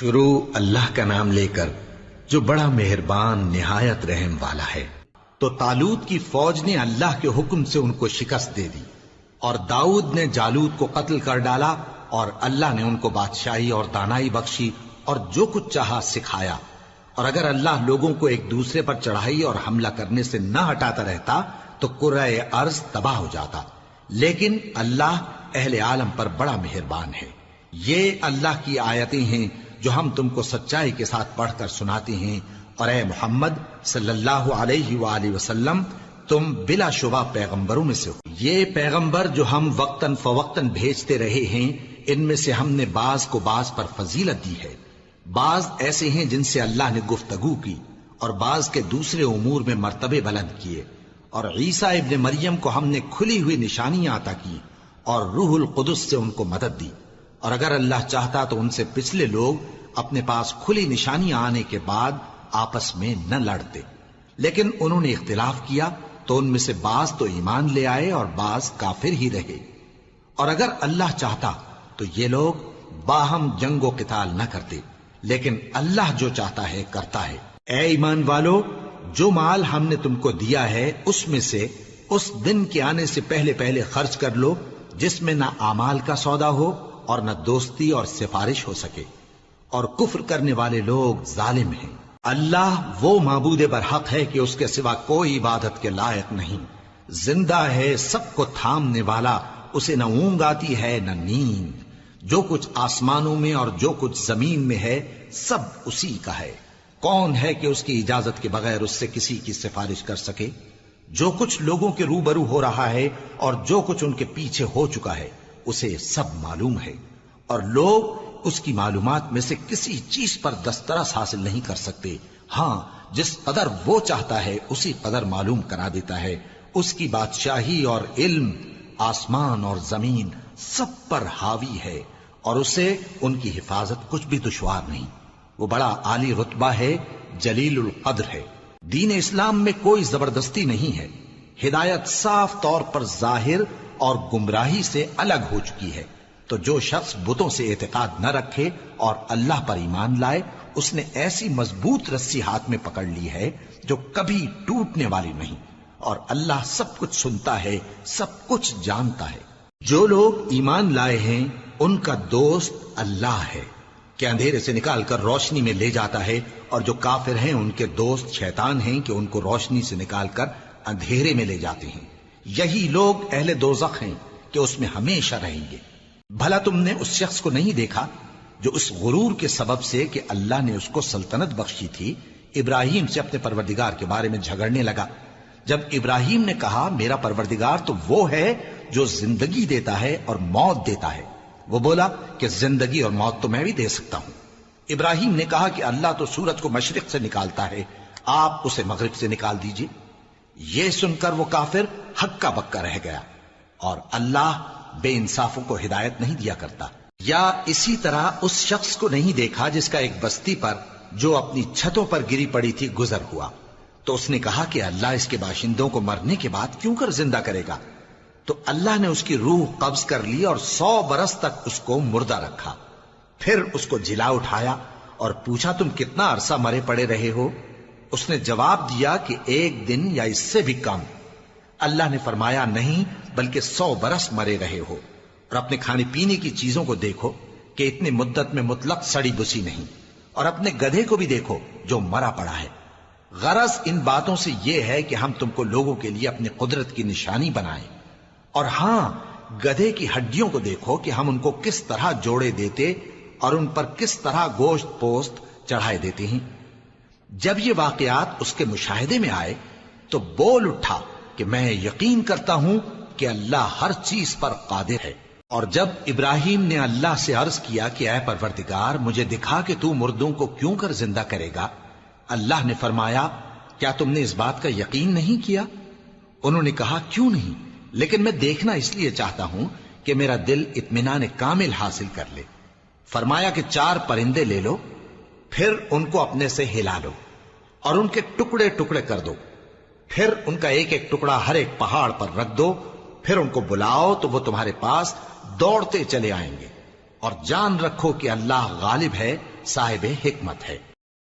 شروع اللہ کا نام لے کر جو بڑا مہربان نہایت رحم والا ہے۔ تو طالوت کی فوج نے اللہ کے حکم سے ان کو شکست دے دی، اور داؤد نے جالوت کو قتل کر ڈالا، اور اللہ نے ان کو بادشاہی اور دانائی بخشی اور جو کچھ چاہا سکھایا۔ اور اگر اللہ لوگوں کو ایک دوسرے پر چڑھائی اور حملہ کرنے سے نہ ہٹاتا رہتا تو کرۂ ارض تباہ ہو جاتا، لیکن اللہ اہل عالم پر بڑا مہربان ہے۔ یہ اللہ کی آیتیں ہیں جو ہم تم کو سچائی کے ساتھ پڑھ کر سناتے ہیں، اور اے محمد صلی اللہ علیہ وآلہ وسلم تم بلا شبہ پیغمبروں میں سے ہو۔ یہ پیغمبر جو ہم وقتاً فوقتاً بھیجتے رہے ہیں، ان میں سے ہم نے بعض کو بعض پر فضیلت دی ہے۔ بعض ایسے ہیں جن سے اللہ نے گفتگو کی، اور بعض کے دوسرے امور میں مرتبے بلند کیے۔ اور عیسیٰ ابن مریم کو ہم نے کھلی ہوئی نشانیاں عطا کی، اور روح القدس سے ان کو مدد دی۔ اور اگر اللہ چاہتا تو ان سے پچھلے لوگ اپنے پاس کھلی نشانیاں آنے کے بعد آپس میں نہ لڑتے، لیکن انہوں نے اختلاف کیا تو ان میں سے بعض تو ایمان لے آئے اور بعض کافر ہی رہے۔ اور اگر اللہ چاہتا تو یہ لوگ باہم جنگ و قتال نہ کرتے، لیکن اللہ جو چاہتا ہے کرتا ہے۔ اے ایمان والو، جو مال ہم نے تم کو دیا ہے اس میں سے اس دن کے آنے سے پہلے پہلے خرچ کر لو جس میں نہ اعمال کا سودا ہو اور نہ دوستی اور سفارش ہو سکے، اور کفر کرنے والے لوگ ظالم ہیں۔ اللہ وہ معبود برحق ہے کہ اس کے سوا کوئی عبادت کے لائق نہیں، زندہ ہے، سب کو تھامنے والا، اسے نہ اونگ آتی ہے نہ نیند۔ جو کچھ آسمانوں میں اور جو کچھ زمین میں ہے سب اسی کا ہے۔ کون ہے کہ اس کی اجازت کے بغیر اس سے کسی کی سفارش کر سکے؟ جو کچھ لوگوں کے روبرو ہو رہا ہے اور جو کچھ ان کے پیچھے ہو چکا ہے اسے سب معلوم ہے، اور لوگ اس کی معلومات میں سے کسی چیز پر دسترس حاصل نہیں کر سکتے۔ ہاں، جس قدر وہ چاہتا ہے اسی قدر معلوم کرا دیتا ہے۔ اس کی بادشاہی اور علم آسمان اور زمین سب پر حاوی ہے، اور اسے ان کی حفاظت کچھ بھی دشوار نہیں۔ وہ بڑا عالی رتبہ ہے، جلیل القدر ہے۔ دین اسلام میں کوئی زبردستی نہیں ہے۔ ہدایت صاف طور پر ظاہر اور گمراہی سے الگ ہو چکی ہے۔ تو جو شخص بتوں سے اعتقاد نہ رکھے اور اللہ پر ایمان لائے، اس نے ایسی مضبوط رسی ہاتھ میں پکڑ لی ہے جو کبھی ٹوٹنے والی نہیں، اور اللہ سب کچھ سنتا ہے، سب کچھ جانتا ہے۔ جو لوگ ایمان لائے ہیں ان کا دوست اللہ ہے کہ اندھیرے سے نکال کر روشنی میں لے جاتا ہے، اور جو کافر ہیں ان کے دوست شیطان ہیں کہ ان کو روشنی سے نکال کر اندھیرے میں لے جاتے ہیں۔ یہی لوگ اہل دوزخ ہیں کہ اس میں ہمیشہ رہیں گے۔ بھلا تم نے اس شخص کو نہیں دیکھا جو اس غرور کے سبب سے کہ اللہ نے اس کو سلطنت بخشی تھی، ابراہیم سے اپنے پروردگار کے بارے میں جھگڑنے لگا؟ جب ابراہیم نے کہا میرا پروردگار تو وہ ہے جو زندگی دیتا ہے اور موت دیتا ہے، وہ بولا کہ زندگی اور موت تو میں بھی دے سکتا ہوں۔ ابراہیم نے کہا کہ اللہ تو سورج کو مشرق سے نکالتا ہے، آپ اسے مغرب سے نکال دیجئے۔ یہ سن کر وہ کافر ہکا بکا رہ گیا، اور اللہ بے انصافوں کو ہدایت نہیں دیا کرتا۔ یا اسی طرح اس شخص کو نہیں دیکھا جس کا ایک بستی پر جو اپنی چھتوں پر گری پڑی تھی گزر ہوا، تو اس نے کہا کہ اللہ اس کے باشندوں کو مرنے کے بعد کیوں کر زندہ کرے گا؟ تو اللہ نے اس کی روح قبض کر لی اور 100 برس تک اس کو مردہ رکھا۔ پھر اس کو جلا اٹھایا اور پوچھا تم کتنا عرصہ مرے پڑے رہے ہو؟ اس نے جواب دیا کہ 1 دن یا اس سے بھی کم۔ اللہ نے فرمایا نہیں، بلکہ 100 برس مرے رہے ہو، اور اپنے کھانے پینے کی چیزوں کو دیکھو کہ اتنی مدت میں مطلق سڑی بسی نہیں، اور اپنے گدھے کو بھی دیکھو جو مرا پڑا ہے۔ غرض ان باتوں سے یہ ہے کہ ہم تم کو لوگوں کے لیے اپنی قدرت کی نشانی بنائیں۔ اور ہاں، گدھے کی ہڈیوں کو دیکھو کہ ہم ان کو کس طرح جوڑے دیتے اور ان پر کس طرح گوشت پوست چڑھائے دیتے ہیں۔ جب یہ واقعات اس کے مشاہدے میں آئے تو بول اٹھا کہ میں یقین کرتا ہوں کہ اللہ ہر چیز پر قادر ہے۔ اور جب ابراہیم نے اللہ سے عرض کیا کہ اے پروردگار مجھے دکھا کہ تو مردوں کو کیوں کر زندہ کرے گا، اللہ نے فرمایا کیا تم نے اس بات کا یقین نہیں کیا؟ انہوں نے کہا کیوں نہیں، لیکن میں دیکھنا اس لیے چاہتا ہوں کہ میرا دل اطمینان کامل حاصل کر لے۔ فرمایا کہ 4 پرندے لے لو، پھر ان کو اپنے سے ہلا لو اور ان کے ٹکڑے ٹکڑے کر دو، پھر ان کا ایک ایک ٹکڑا ہر ایک پہاڑ پر رکھ دو، پھر ان کو بلاؤ تو وہ تمہارے پاس دوڑتے چلے آئیں گے، اور جان رکھو کہ اللہ غالب ہے صاحب حکمت ہے۔